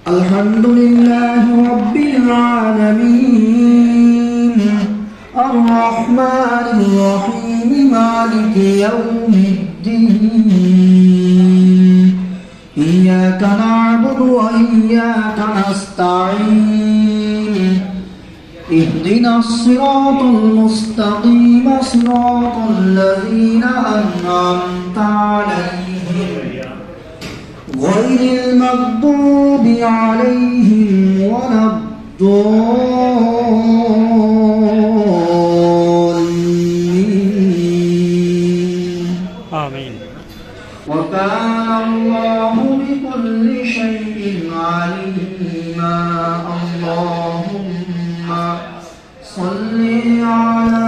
الحمد لله رب العالمين الرحمن الرحيم مالك يوم الدين إياك نعبد وإياك نستعين اهدنا الصراط المستقيم صراط الذين أنعمت عليهم غير المغضوب عليهم ولا الضالين آمين. وكان الله بكل شيء عليما. اللهم صل على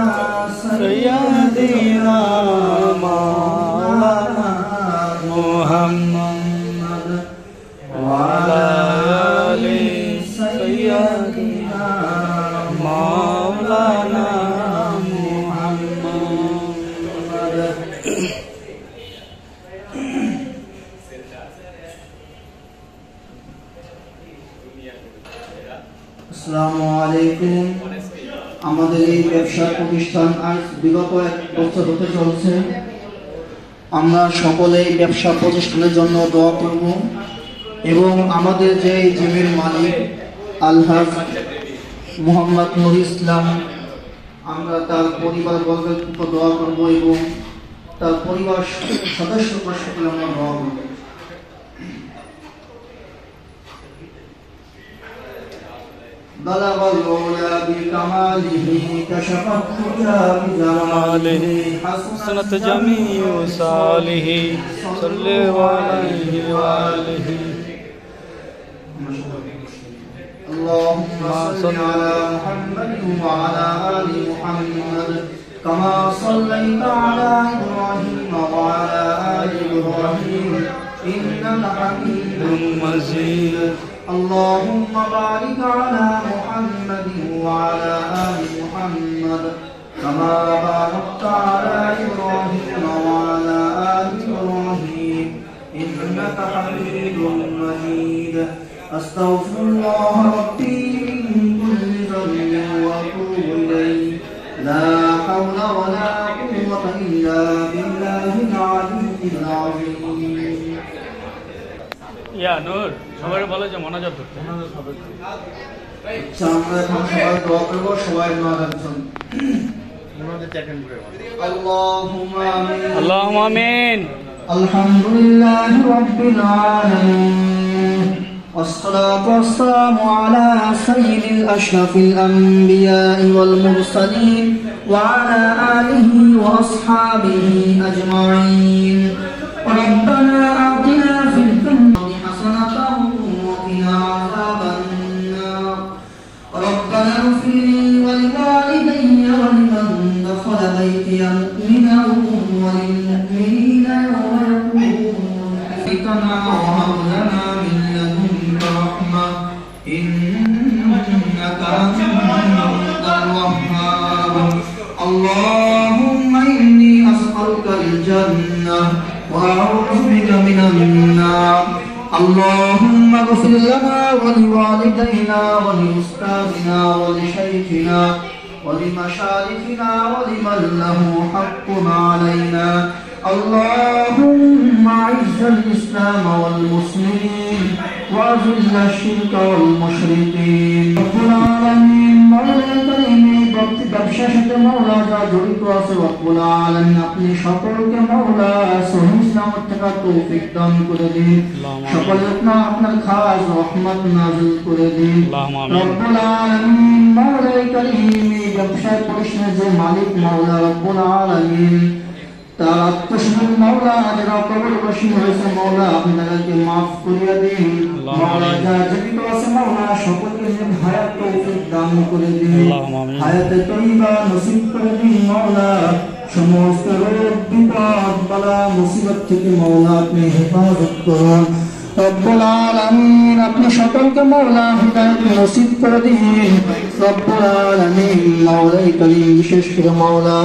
سيدنا مولانا محمد وعلى آل سيدنا مولانا محمد. আসসালামু আলাইকুম। আমাদের এই ব্যবসা প্রতিষ্ঠান আজ বিগত 1 বছর হতে চলছে। আমরা সকলেই ব্যবসা প্রতিষ্ঠানের জন্য দোয়া করব এবং আমাদের যে জিমের মালিক আলহাজ মোহাম্মদ নুর ইসলাম, আমরা তার পরিবার বর্গের উপর দোয়া করব এবং তার পরিবার সদস্য সকলে আমরা দোয়া করব। بلغ العلا بكماله كشف الدجى بجماله حسنت جميع صالح صل عليه وآله. اللهم صل على محمد وعلى آل محمد كما صليت على إبراهيم وعلى آل إبراهيم إنك حميد مجيد. اللهم بارك على محمد وعلى آل محمد كما باركت على إبراهيم وعلى آل إبراهيم إنك حميد مجيد. أستغفر الله ربي من كل ذنب وأتوب إليه. لا حول ولا قوة إلا بالله العلي العظيم. ইয়া নূর সবাই বলে যে মনোযোগ ধরতে। আমরা এখন সবাই দোয়া করব, সবাই আল্লাহুম্মা আমিন। আল্লাহুম্মা আমিন। আলহামদুলিল্লাহি রাব্বিল আলামিন والصلاة والسلام على سيد الأشرف الأنبياء والمرسلين وعلى آله وأصحابه أجمعين. ربنا آتنا في الدنيا حسنة وقنا عذاب النار. ربنا اغفر لي ولوالدي ولمن دخل بيتي مؤمنا وللمؤمنين يوم يقوم حسنا وهب لنا من لدنك رحمة إنك أنت الوهاب. اللهم إني أسألك الجنة وأعوذ بك من النار. اللهم اغفر لنا ولوالدينا ولأستاذنا ولشيخنا ولمشايخنا ولمن له حق علينا. اللهم أعز الإسلام والمسلمين وأذل الشرك والمشركين. رب العالمين مولا كريم ব্যবসার সাথে মওলা যা জড়িত আছে রব্বুল আলামিন আপনি সকলকে মওলা সহিহ সালামত থাকার তৌফিক দান করে দিন। সকলের উপর আপনার খাস রহমত নাযিল করে দিন। রব্বুল আলামিন মওলা করিম ব্যবসার প্রতিষ্ঠানের যে মালিক মওলা রব্বুল আলামিন তার আত্মসমর্পণ মওলা যারা কবরবাসী হয়েছে মওলা আপনি তাদেরকে মাফ করে দিন। মওলা যারা জীবিত আছে মওলা সকলকে হায়াত তৌফিক দান করে দিন। হায়াতে তৈবা নসিব করে দিন মওলা। সমস্ত রোগ বিপদ বালা মুসিবত থেকে মওলা আপনি হেফাজত করুন। রব্বুল আলামিন আপনি সকলকে মওলা হিদায়াত নসিব করে দিন। রব্বুল আলামিন মওলাই করিম বিশেষ করে মওলা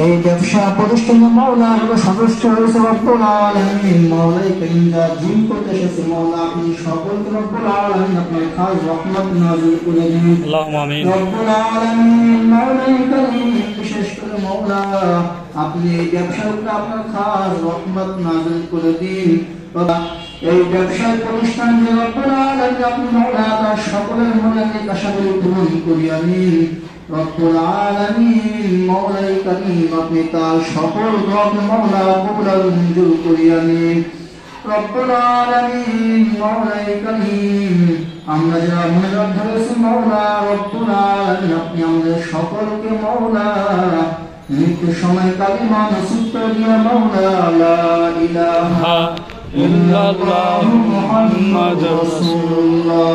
এই ব্যবসা প্রতিষ্ঠানে মাওলা সদস্য হয়েছে রব্বুল আলামিন, মাওলাই কারীম যা জিন করতে এসেছে মাওলা আপনি সকলকে রব্বুল আলামিন আপনার খাস রহমত নাযিল করে দিন। আল্লাহুম্মা আমিন। রব্বুল আলামিন মাওলাই কারীম বিশেষ করে মাওলা আপনি এই ব্যবসার উপরে আপনার খাস রহমত নাযিল করে দিন। এই ব্যবসায় প্রতিষ্ঠান যে রব্বুল আলামিন আপনি মাওলা তার সকলের মনের আশাগুলো পূরণ করিয়া নিন। রব্বুল আলামিন মাওলাই কারীম আপনি তার সকল দোয়াকে মাওলা কবুল আর মঞ্জুর করিয়া নিন। রব্বুল আলামিন মাওলাই কারীম আমরা যারা মুনাজাত ধরেছি মাওলা রব্বুল আলামিন আপনি আমাদের সকলকে মাওলা মৃত্যু সময় কালিমা নসিব করে দিয়া মাওলা লা ইলাহা ইল্লাল্লাহ মুহাম্মাদুর রাসূলুল্লাহ।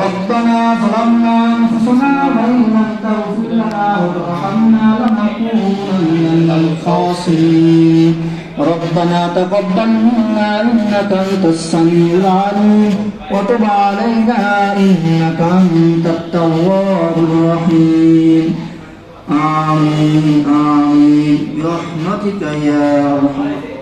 ربنا ظلمنا أنفسنا وإن لم تغفر لنا وترحمنا لنكونن من الخاسرين. ربنا تقبل منا إنك أنت السميع العليم وتب علينا إنك أنت التواب الرحيم. آمين آمين برحمتك يا أرحم